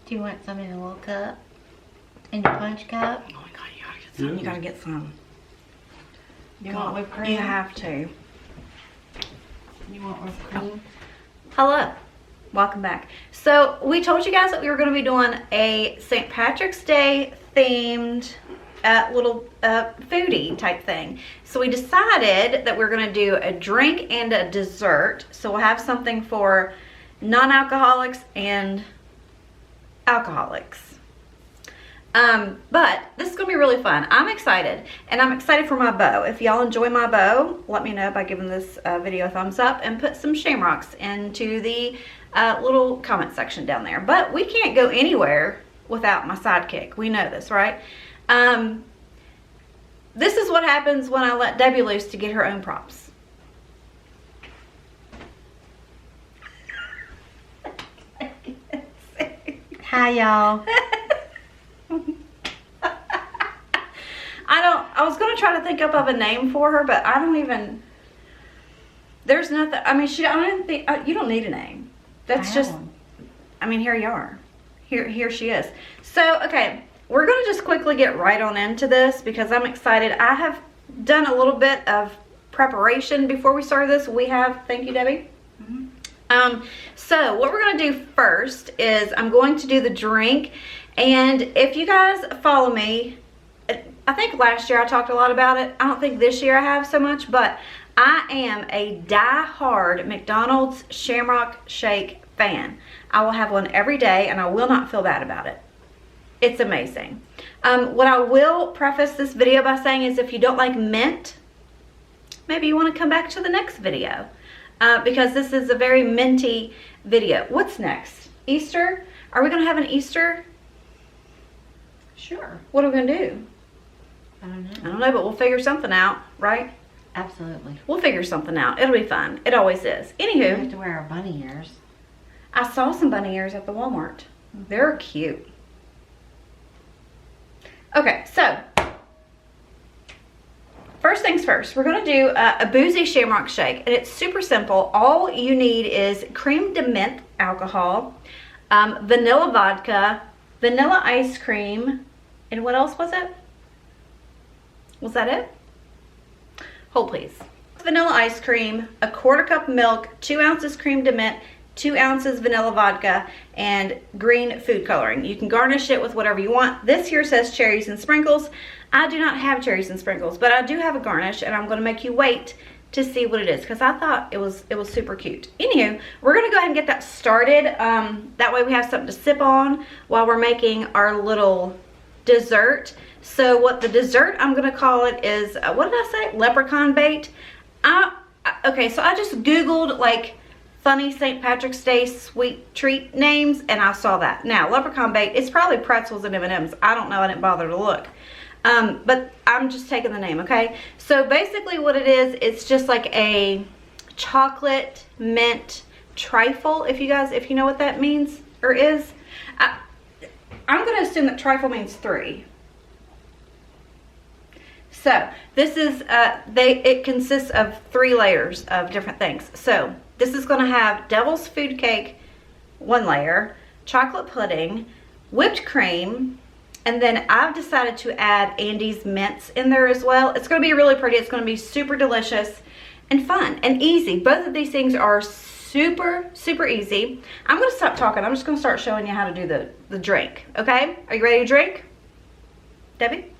Do you want some in a little cup? In your punch cup? Oh my god, you gotta get some. Yeah. You gotta get some. You want whipped cream? You have to. You want whipped cream? Hello. Welcome back. So we told you guys that we were going to be doing a St. Patrick's Day themed little foodie type thing. So we decided that we're going to do a drink and a dessert. So we'll have something for non-alcoholics and alcoholics. But this is going to be really fun. I'm excited, and I'm excited for my bow. If y'all enjoy my bow, let me know by giving this video a thumbs up and put some shamrocks into the little comment section down there. But we can't go anywhere without my sidekick. We know this, right? This is what happens when I let Debbie loose to get her own props. Hi, y'all. I was going to try to think up of a name for her, but I don't even, there's nothing, I mean, I don't think, you don't need a name. That's just, I mean, here you are. Here she is. So, okay, we're going to just quickly get right on into this because I'm excited. I have done a little bit of preparation before we started this. We have, thank you, Debbie. Mm-hmm. So what we're going to do first is I'm going to do the drink. And if you guys follow me, I think last year I talked a lot about it. I don't think this year I have so much, but I am a die-hard McDonald's Shamrock Shake fan. I will have one every day and I will not feel bad about it. It's amazing. What I will preface this video by saying is if you don't like mint, maybe you want to come back to the next video because this is a very minty video. What's next? Easter? Are we going to have an Easter? Sure. What are we going to do? I don't know. I don't know, but we'll figure something out, right? Absolutely. We'll figure something out. It'll be fun. It always is. We Anywho, have to wear our bunny ears. I saw some bunny ears at the Walmart. They're cute. Okay, so first things first, we're going to do a BOOZY Shamrock Shake, and it's super simple. All you need is Creme de Menthe alcohol, Vanilla Vodka, vanilla ice cream, and what else was it? Was that it? Hold please. Vanilla ice cream, a 1/4 cup milk, 2 ounces Creme de Menthe, 2 ounces vanilla vodka, and green food coloring. You can garnish it with whatever you want. This here says cherries and sprinkles. I do not have cherries and sprinkles, but I do have a garnish, and I'm going to make you wait to see what it is because I thought it was super cute. Anywho, we're going to go ahead and get that started. That way we have something to sip on while we're making our little dessert. So what the dessert I'm going to call it is, what did I say? Leprechaun bait. Okay, so I just Googled like funny St. Patrick's Day sweet treat names and I saw that. Now, leprechaun bait, it's probably pretzels and M&Ms. I don't know, I didn't bother to look. But I'm just taking the name, okay? So basically what it is, it's just like a chocolate mint trifle, if you know what that means or is. I'm going to assume that trifle means 3. So this is, it consists of 3 layers of different things. So this is going to have devil's food cake, 1 layer, chocolate pudding, whipped cream, and then I've decided to add Andy's mints in there as well. It's going to be really pretty. It's going to be super delicious and fun and easy. Both of these things are super, super easy. I'm going to stop talking. I'm just going to start showing you how to do the drink. Okay? Are you ready to drink? Debbie?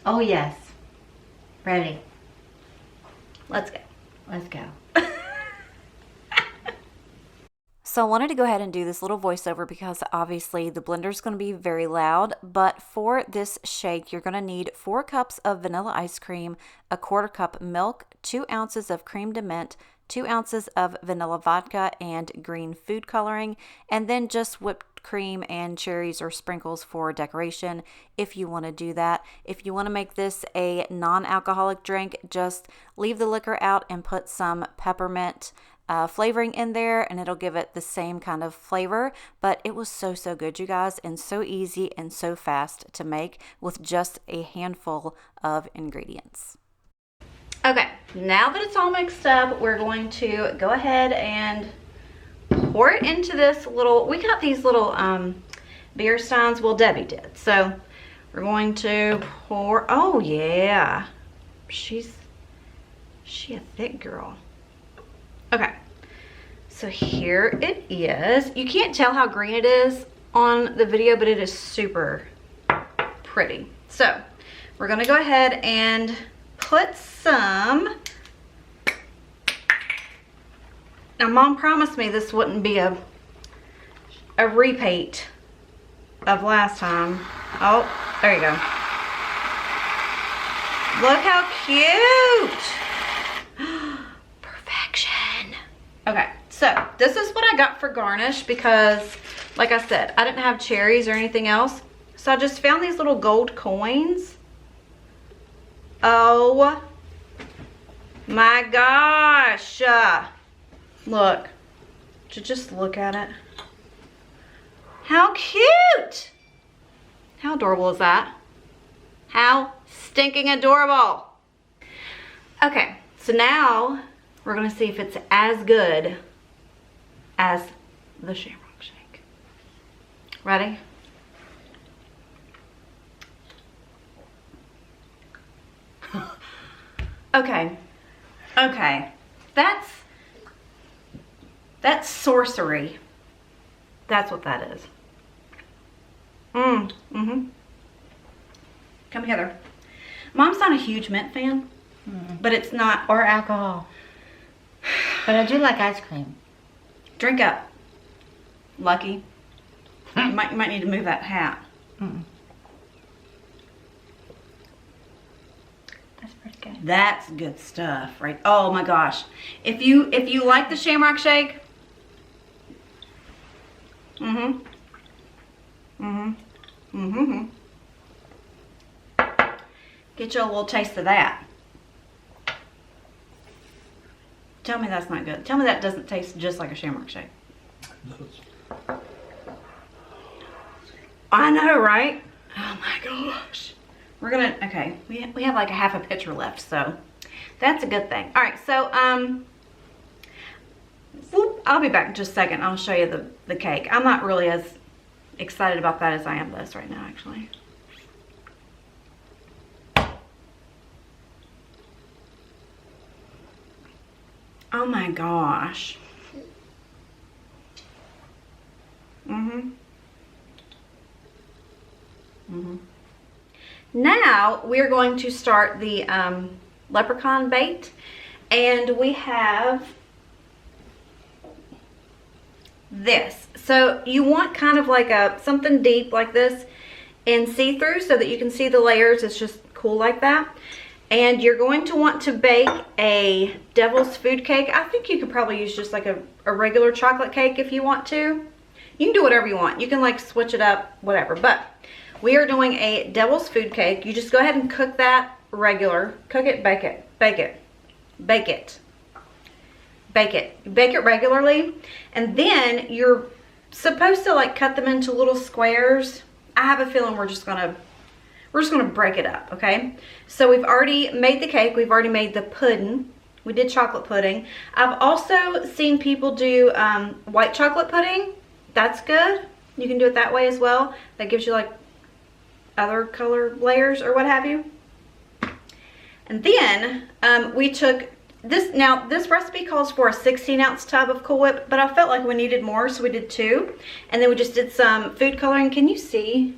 Oh, yes. Ready. Let's go. Let's go. So I wanted to go ahead and do this little voiceover because obviously the blender is going to be very loud, but for this shake you're going to need 4 cups of vanilla ice cream, a 1/4 cup milk, 2 ounces of creme de menthe, 2 ounces of vanilla vodka and green food coloring, and then just whipped cream and cherries or sprinkles for decoration if you want to do that. If you want to make this a non-alcoholic drink, just leave the liquor out and put some peppermint flavoring in there and it'll give it the same kind of flavor. But it was so good, you guys, and so easy and so fast to make with just a handful of ingredients. Okay, now that it's all mixed up, we're going to go ahead and pour it into this little, we got these little beer steins. Well, Debbie did. So we're going to pour. Oh yeah, she a thick girl. Okay, so here it is. You can't tell how green it is on the video, but it is super pretty. So we're gonna go ahead and put some. Now, Mom promised me this wouldn't be a repeat of last time. Oh, there you go. Look how cute. Perfection. Okay, so this is what I got for garnish because, like I said, I didn't have cherries or anything else. So I just found these little gold coins. Oh my gosh. Look. Just look at it. How cute! How adorable is that? How stinking adorable. Okay, so now we're gonna see if it's as good as the Shamrock Shake. Ready? Okay, that's sorcery. That's what that is. Come hither. Mom's not a huge mint fan, but it's not. Or alcohol. But I do like ice cream. Drink up. Lucky. You might need to move that hat. That's pretty good. That's good stuff, right? Oh my gosh. If you like the Shamrock Shake, get you a little taste of that. Tell me that's not good. Tell me that doesn't taste just like a Shamrock Shake. I know, right? Oh my gosh. We're gonna, okay, we have like a half a pitcher left, so that's a good thing. All right, so I'll be back in just a second. I'll show you the cake. I'm not really as excited about that as I am this right now, actually. Oh my gosh. Now we're going to start the leprechaun bait, and we have this. So you want kind of like something deep like this and see-through so that you can see the layers. It's just cool like that. And you're going to want to bake a devil's food cake. I think you could probably use just like a regular chocolate cake if you want to. You can do whatever you want. You can like switch it up, whatever. But we are doing a devil's food cake. You just go ahead and cook that regular. Cook it, bake it, bake it, bake it, bake it. Bake it regularly. And then you're supposed to like cut them into little squares. I have a feeling we're just gonna break it up, okay? So we've already made the cake. We've already made the pudding. We did chocolate pudding. I've also seen people do white chocolate pudding. That's good. You can do it that way as well. That gives you like other color layers or what have you. And then we took this. Now this recipe calls for a 16-ounce tub of Cool Whip, but I felt like we needed more, so we did 2. And then we just did some food coloring. Can you see?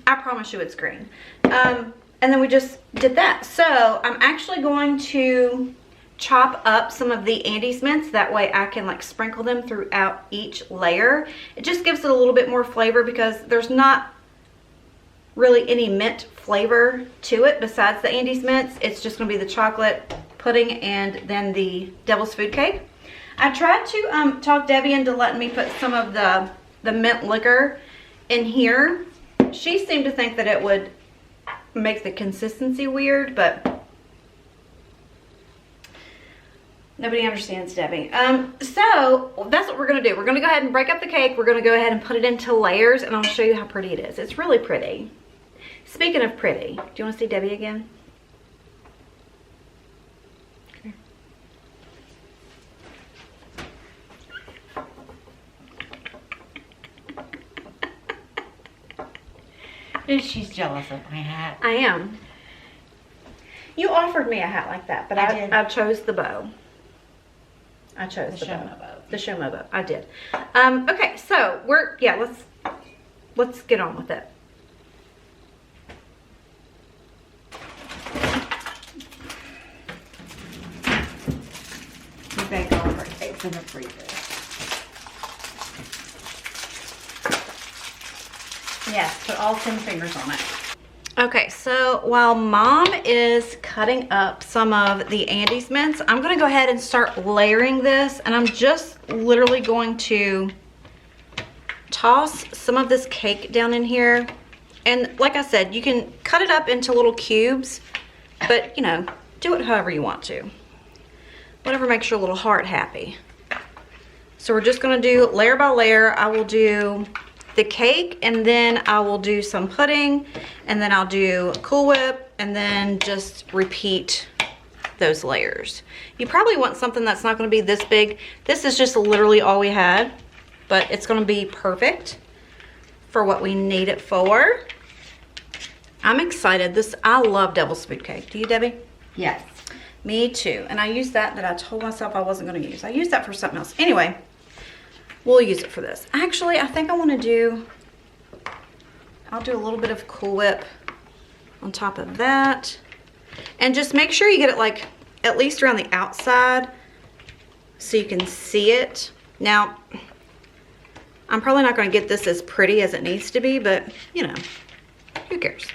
I promise you it's green. And then we just did that. So I'm actually going to chop up some of the Andes mints. That way I can like sprinkle them throughout each layer. It just gives it a little bit more flavor because there's not really any mint flavor to it besides the Andes mints. It's just going to be the chocolate pudding and then the devil's food cake. I tried to talk Debbie into letting me put some of the mint liquor in here. She seemed to think that it would make the consistency weird, but nobody understands Debbie. So that's what we're gonna do. We're gonna go ahead and break up the cake. We're gonna go ahead and put it into layers, and I'll show you how pretty it is. It's really pretty. Speaking of pretty, do you want to see Debbie again? Come here. She's jealous of my hat. I am. You offered me a hat like that, but I did. I chose the bow. I chose the Shomo bow. bow. The Shomo bow. I did. Okay, so let's get on with it. We bake all of our cakes in the freezer. Yes, put all 10 fingers on it. Okay, so while Mom is cutting up some of the Andes mints, I'm gonna go ahead and start layering this, and I'm just literally going to toss some of this cake down in here. And like I said, you can cut it up into little cubes, but you know, do it however you want to. Whatever makes your little heart happy. So we're just gonna do layer by layer. I will do the cake, and then I will do some pudding, and then I'll do Cool Whip, and then just repeat those layers. You probably want something that's not going to be this big. This is just literally all we had, but it's going to be perfect for what we need it for. I'm excited. I love devil's food cake. Do you, Debbie? Yes. Me too. And I used that I told myself I wasn't going to use. I used that for something else. Anyway, we'll use it for this. Actually, I think I want to do, I'll do a little bit of Cool Whip on top of that. And just make sure you get it like at least around the outside so you can see it. Now, I'm probably not going to get this as pretty as it needs to be, but you know, who cares?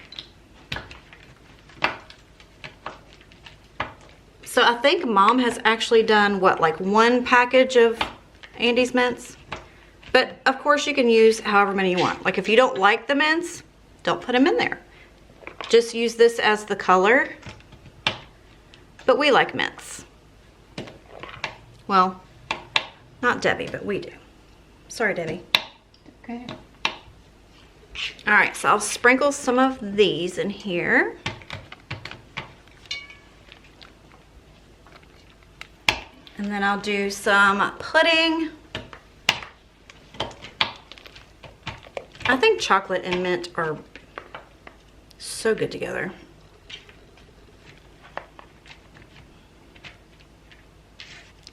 So I think Mom has actually done what, like 1 package of Andes mints, but of course you can use however many you want. Like if you don't like the mints, don't put them in there. Just use this as the color, but we like mints. Well, not Debbie, but we do. Sorry, Debbie. Okay. All right, so I'll sprinkle some of these in here. And then I'll do some pudding. I think chocolate and mint are so good together.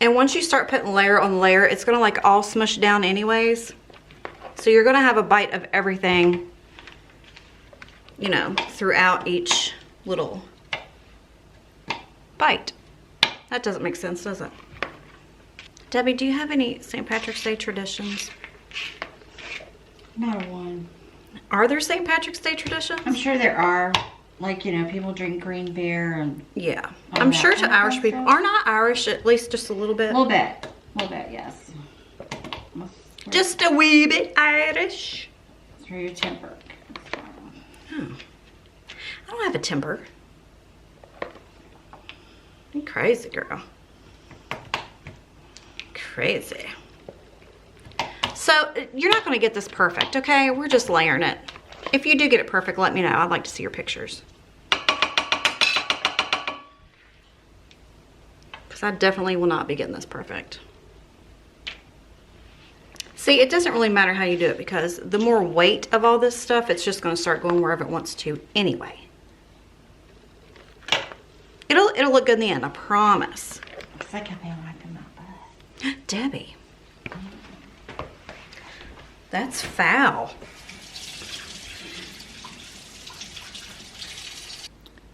And once you start putting layer on layer, it's gonna like all smush down anyways. So you're gonna have a bite of everything, you know, throughout each little bite. That doesn't make sense, does it? Debbie, do you have any St. Patrick's Day traditions? Not one. Are there St. Patrick's Day traditions? I'm sure there are. Like, you know, people drink green beer and Yeah. all I'm that sure kind to of Irish people. stuff. Are not Irish at least just a little bit? a little bit. A little bit, yes. Just a wee bit Irish. Through your temper. Oh. I don't have a temper. You crazy, girl. Crazy. So, you're not going to get this perfect, okay? We're just layering it. If you do get it perfect, let me know. I'd like to see your pictures. Because I definitely will not be getting this perfect. See, it doesn't really matter how you do it because the more weight of all this stuff, it's just going to start going wherever it wants to anyway. It'll look good in the end, I promise. Looks like I've been wiping my butt. Debbie. That's foul.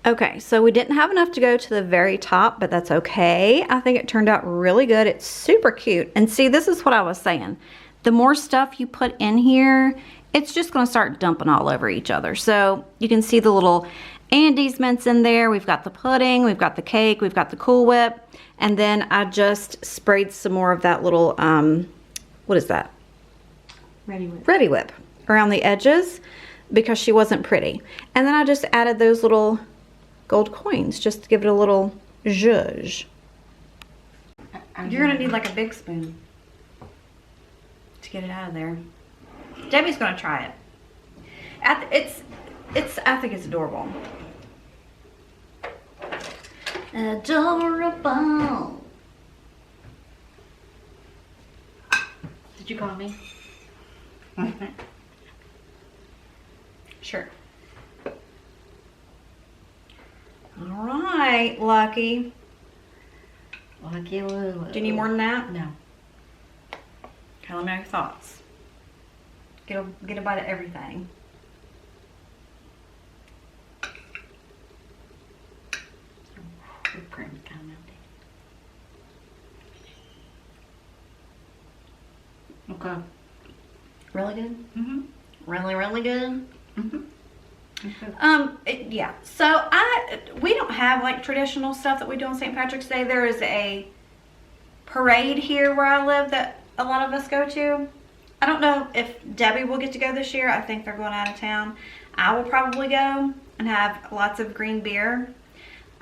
Okay, so we didn't have enough to go to the very top, but that's okay. I think it turned out really good. It's super cute. And see, this is what I was saying. The more stuff you put in here, it's just gonna start dumping all over each other. So you can see the little Andes mints in there. We've got the pudding, we've got the cake, we've got the Cool Whip. And then I just sprayed some more of that little, what is that? Ready Whip around the edges because she wasn't pretty. And then I just added those little gold coins just to give it a little zhuzh. You're gonna need like a big spoon to get it out of there. Debbie's gonna try it. I think it's adorable. Adorable. Did you call me? Sure. All right, Lucky. Lucky Lulu. Do you need more than that? No. Okay, let me know your thoughts. Get a bite of everything. Whipped cream's kind of melty. Okay. Really good? Mm-hmm. Really, really good? Mm-hmm. Yeah. So we don't have like traditional stuff that we do on St. Patrick's Day. There is a parade here where I live that a lot of us go to. I don't know if Debbie will get to go this year. I think they're going out of town. I will probably go and have lots of green beer.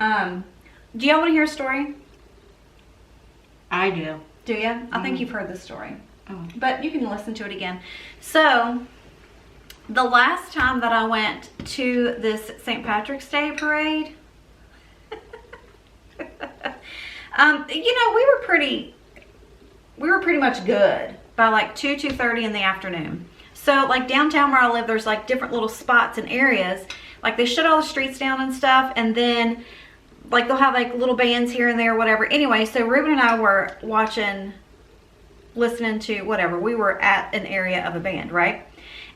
Do y'all want to hear a story? I do. Do you? I think you've heard this story. Oh. But you can listen to it again. So, the last time that I went to this St. Patrick's Day parade, you know, we were pretty much good by like 2:30 in the afternoon. So, like downtown where I live, there's like different little spots and areas. Like they shut all the streets down and stuff, and then like they'll have like little bands here and there, whatever. Anyway, so Ruben and I were listening to whatever. We were at an area of a band, right?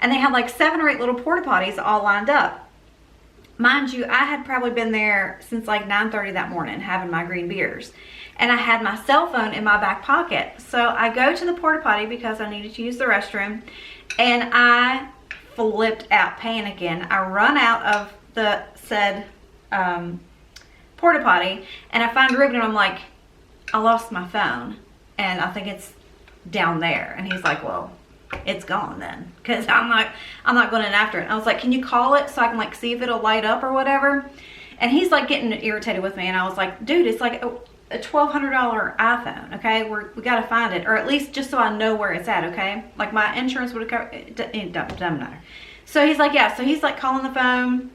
And they had like 7 or 8 little porta potties all lined up. Mind you, I had probably been there since like 9:30 that morning having my green beers. And I had my cell phone in my back pocket. So I go to the porta potty because I needed to use the restroom. And I flipped out, panicking. I run out of the said porta potty. And I find Ruben and I'm like, I lost my phone. And I think it's down there. And he's like, well, it's gone then, because I'm not going in after it. And I was like, can you call it so I can like see if it'll light up or whatever? And he's like getting irritated with me, and I was like, dude, it's like a $1,200 iPhone, okay? We got to find it, or at least just so I know where it's at, okay? Like my insurance would have covered it. Doesn't matter. So he's like, yeah. So he's like calling the phone.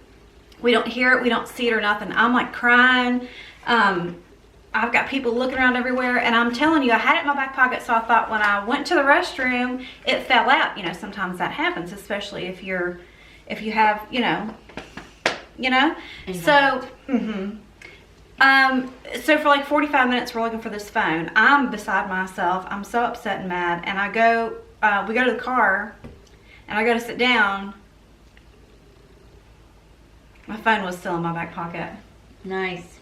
We don't hear it, we don't see it or nothing. I'm like crying. I've got people looking around everywhere, and I'm telling you, I had it in my back pocket, so I thought when I went to the restroom, it fell out. You know, sometimes that happens, especially if you have, you know. So, so for like 45 minutes, we're looking for this phone. I'm beside myself. I'm so upset and mad, and we go to the car, and I go to sit down. My phone was still in my back pocket. Nice.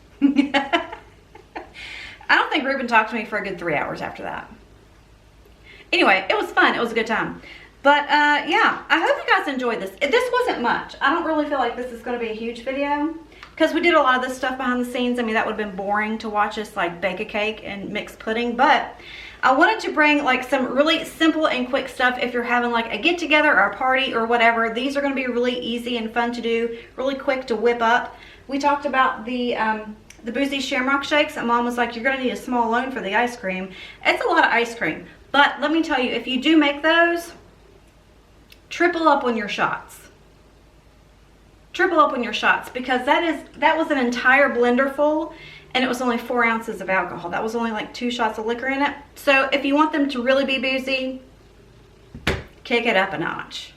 I don't think Ruben talked to me for a good 3 hours after that. Anyway, it was fun. It was a good time. But yeah, I hope you guys enjoyed this. This wasn't much. I don't really feel like this is going to be a huge video because we did a lot of this stuff behind the scenes. I mean, that would have been boring to watch us like bake a cake and mix pudding. But I wanted to bring like some really simple and quick stuff if you're having like a get together or a party or whatever. These are going to be really easy and fun to do, really quick to whip up. We talked about the BOOZY Shamrock Shakes, and Mom was like, you're going to need a small loan for the ice cream. It's a lot of ice cream. But let me tell you, if you do make those, triple up on your shots. Triple up on your shots, because that was an entire blender full, and it was only 4 ounces of alcohol. That was only like 2 shots of liquor in it. So if you want them to really be boozy, kick it up a notch.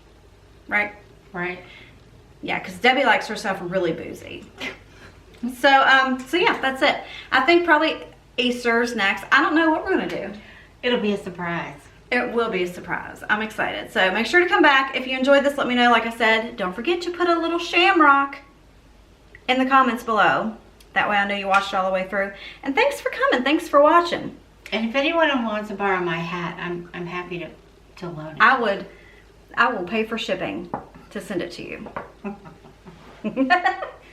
Right? Right. Yeah, because Debbie likes herself really boozy. So yeah, that's it. I think probably Easter's next. I don't know what we're going to do. It'll be a surprise. It will be a surprise. I'm excited. So make sure to come back. If you enjoyed this, let me know. Like I said, don't forget to put a little shamrock in the comments below. That way I know you watched it all the way through. And thanks for coming. Thanks for watching. And if anyone wants to borrow my hat, I'm happy to loan it. I will pay for shipping to send it to you.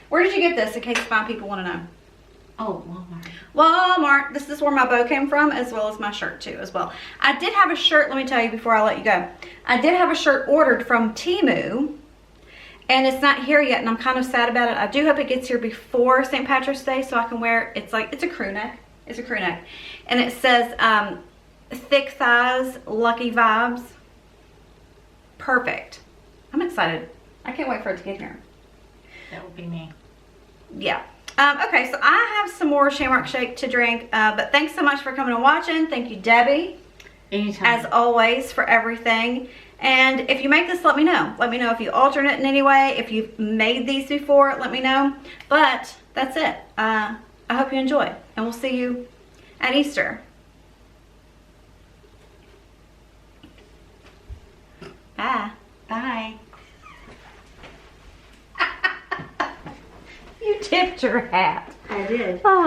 Where did you get this, in case fine people want to know? Oh, Walmart. Walmart. This is where my bow came from, as well as my shirt too, as well. I did have a shirt, let me tell you before I let you go. I did have a shirt ordered from Temu, and it's not here yet, and I'm kind of sad about it. I do hope it gets here before St. Patrick's Day so I can wear it. It's a crew neck. It's a crew neck. And it says, thick thighs, lucky vibes. Perfect. I'm excited. I can't wait for it to get here. That would be me. Yeah. Okay, so I have some more Shamrock Shake to drink, but thanks so much for coming and watching. Thank you, Debbie. Anytime. as always, for everything. And if you make this, let me know. Let me know if you alternate in any way. If you've made these before, let me know. But that's it. I hope you enjoy. And we'll see you at Easter. Bye. Bye. You tipped your hat. I did. Oh.